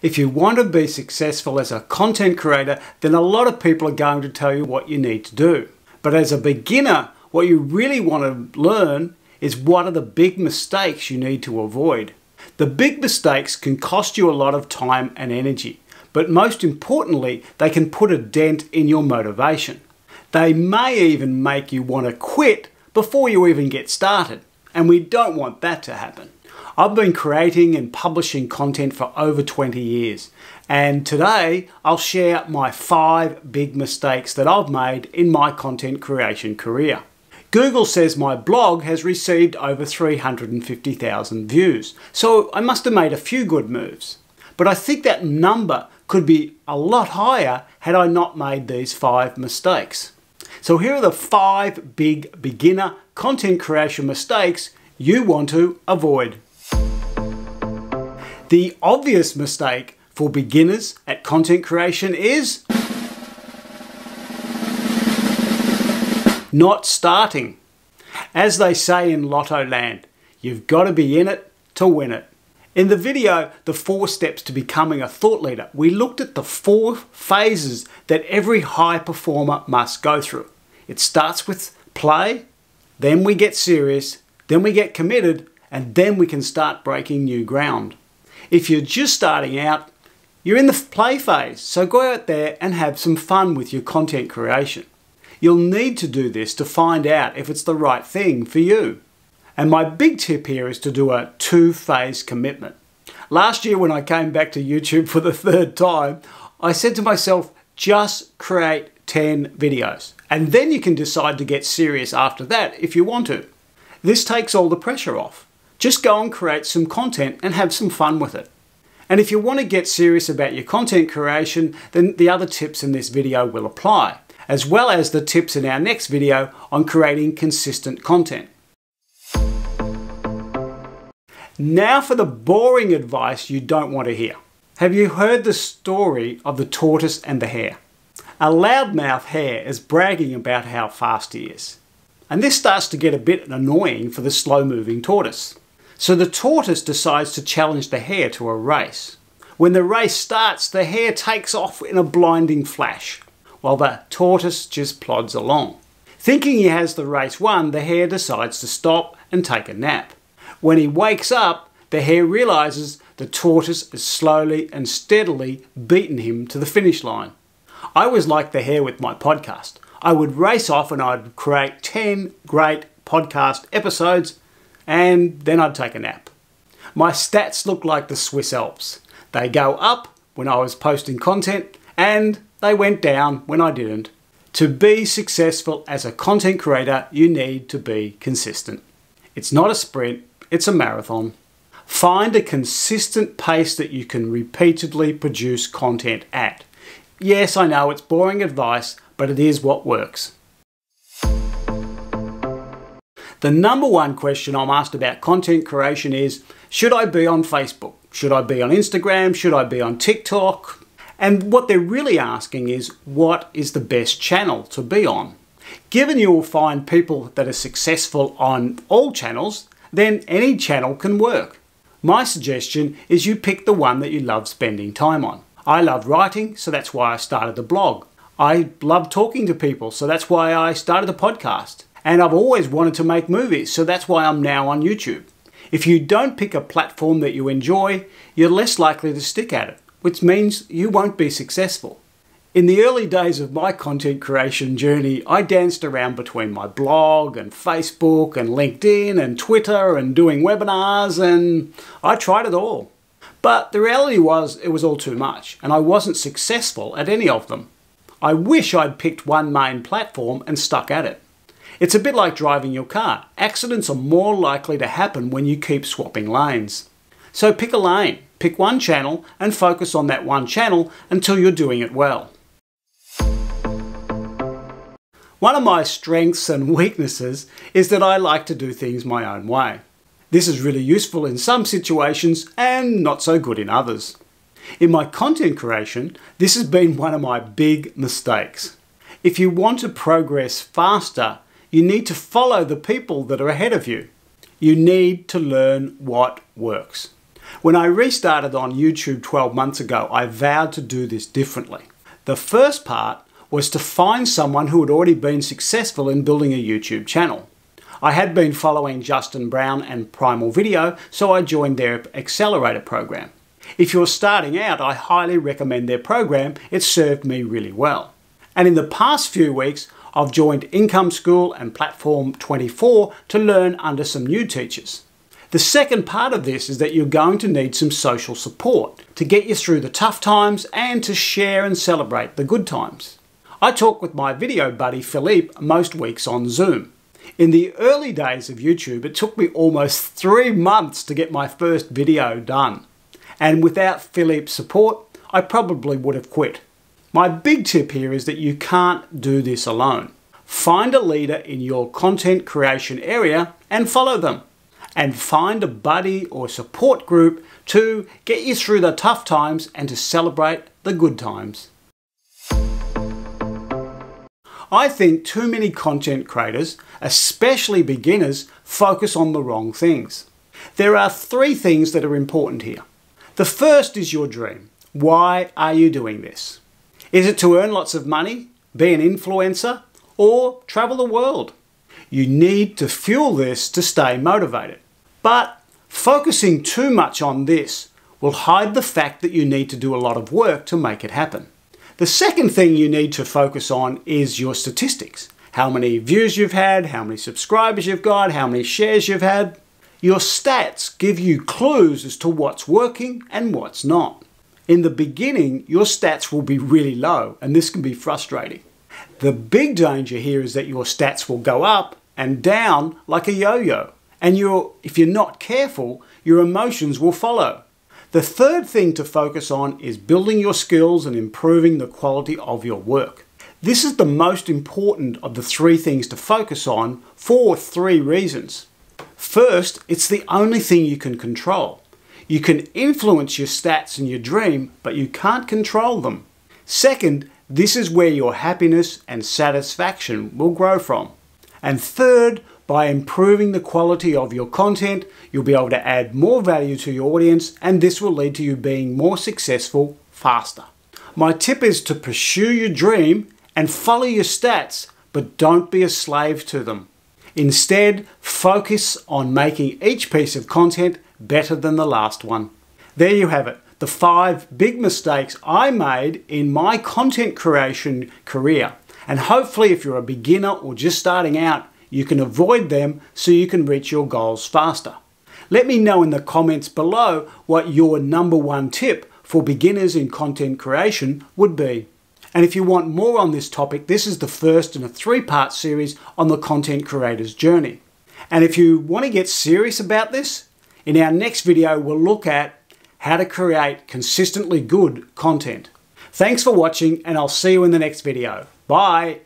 If you want to be successful as a content creator, then a lot of people are going to tell you what you need to do. But as a beginner, what you really want to learn is what are the big mistakes you need to avoid. The big mistakes can cost you a lot of time and energy, but most importantly, they can put a dent in your motivation. They may even make you want to quit before you even get started, and we don't want that to happen. I've been creating and publishing content for over 20 years, and today I'll share my 5 big mistakes that I've made in my content creation career. Google says my blog has received over 350,000 views, so I must have made a few good moves. But I think that number could be a lot higher had I not made these 5 mistakes. So here are the 5 big beginner content creation mistakes you want to avoid. The obvious mistake for beginners at content creation is not starting. As they say in Lotto Land, you've got to be in it to win it. In the video, The 4 Steps to Becoming a Thought Leader, we looked at the 4 phases that every high performer must go through. It starts with play, then we get serious, then we get committed, and then we can start breaking new ground. If you're just starting out, you're in the play phase, so go out there and have some fun with your content creation. You'll need to do this to find out if it's the right thing for you. And my big tip here is to do a 2-phase commitment. Last year when I came back to YouTube for the 3rd time, I said to myself, just create 10 videos. And then you can decide to get serious after that if you want to. This takes all the pressure off. Just go and create some content and have some fun with it. And if you want to get serious about your content creation, then the other tips in this video will apply, as well as the tips in our next video on creating consistent content. Now for the boring advice you don't want to hear. Have you heard the story of the tortoise and the hare? A loudmouth hare is bragging about how fast he is. And this starts to get a bit annoying for the slow-moving tortoise. So the tortoise decides to challenge the hare to a race. When the race starts, the hare takes off in a blinding flash, while the tortoise just plods along. Thinking he has the race won, the hare decides to stop and take a nap. When he wakes up, the hare realizes the tortoise has slowly and steadily beaten him to the finish line. I was like the hare with my podcast. I would race off and I'd create 10 great podcast episodes and then I'd take a nap. My stats look like the Swiss Alps. They go up when I was posting content and they went down when I didn't. To be successful as a content creator, you need to be consistent. It's not a sprint, it's a marathon. Find a consistent pace that you can repeatedly produce content at. Yes, I know it's boring advice, but it is what works. The number 1 question I'm asked about content creation is, should I be on Facebook? Should I be on Instagram? Should I be on TikTok? And what they're really asking is, what is the best channel to be on? Given you will find people that are successful on all channels, then any channel can work. My suggestion is you pick the one that you love spending time on. I love writing, so that's why I started the blog. I love talking to people, so that's why I started the podcast. And I've always wanted to make movies, so that's why I'm now on YouTube. If you don't pick a platform that you enjoy, you're less likely to stick at it, which means you won't be successful. In the early days of my content creation journey, I danced around between my blog and Facebook and LinkedIn and Twitter and doing webinars, and I tried it all. But the reality was it was all too much, and I wasn't successful at any of them. I wish I'd picked one main platform and stuck at it. It's a bit like driving your car. Accidents are more likely to happen when you keep swapping lanes. So pick a lane, pick one channel and focus on that one channel until you're doing it well. One of my strengths and weaknesses is that I like to do things my own way. This is really useful in some situations and not so good in others. In my content creation, this has been one of my big mistakes. If you want to progress faster, you need to follow the people that are ahead of you. You need to learn what works. When I restarted on YouTube 12 months ago, I vowed to do this differently. The first part was to find someone who had already been successful in building a YouTube channel. I had been following Justin Brown and Primal Video, so I joined their accelerator program. If you're starting out, I highly recommend their program. It served me really well. And in the past few weeks, I've joined Income School and Platform 24 to learn under some new teachers. The second part of this is that you're going to need some social support to get you through the tough times and to share and celebrate the good times. I talk with my video buddy Philippe most weeks on Zoom. In the early days of YouTube, it took me almost 3 months to get my first video done. And without Philippe's support, I probably would have quit. My big tip here is that you can't do this alone. Find a leader in your content creation area and follow them. And find a buddy or support group to get you through the tough times and to celebrate the good times. I think too many content creators, especially beginners, focus on the wrong things. There are 3 things that are important here. The first is your dream. Why are you doing this? Is it to earn lots of money, be an influencer, or travel the world? You need to fuel this to stay motivated. But focusing too much on this will hide the fact that you need to do a lot of work to make it happen. The second thing you need to focus on is your statistics. How many views you've had, how many subscribers you've got, how many shares you've had. Your stats give you clues as to what's working and what's not. In the beginning, your stats will be really low, and this can be frustrating. The big danger here is that your stats will go up and down like a yo-yo, and if you're not careful, your emotions will follow. The third thing to focus on is building your skills and improving the quality of your work. This is the most important of the 3 things to focus on for 3 reasons. First, it's the only thing you can control. You can influence your stats and your dream, but you can't control them. Second, this is where your happiness and satisfaction will grow from. And third, by improving the quality of your content, you'll be able to add more value to your audience, and this will lead to you being more successful faster. My tip is to pursue your dream and follow your stats, but don't be a slave to them. Instead, focus on making each piece of content better than the last one. There you have it, the 5 big mistakes I made in my content creation career. And hopefully if you're a beginner or just starting out, you can avoid them so you can reach your goals faster. Let me know in the comments below what your number 1 tip for beginners in content creation would be. And if you want more on this topic, this is the first in a 3-part series on the content creator's journey. And if you want to get serious about this, in our next video we'll look at how to create consistently good content. Thanks for watching, and I'll see you in the next video. Bye!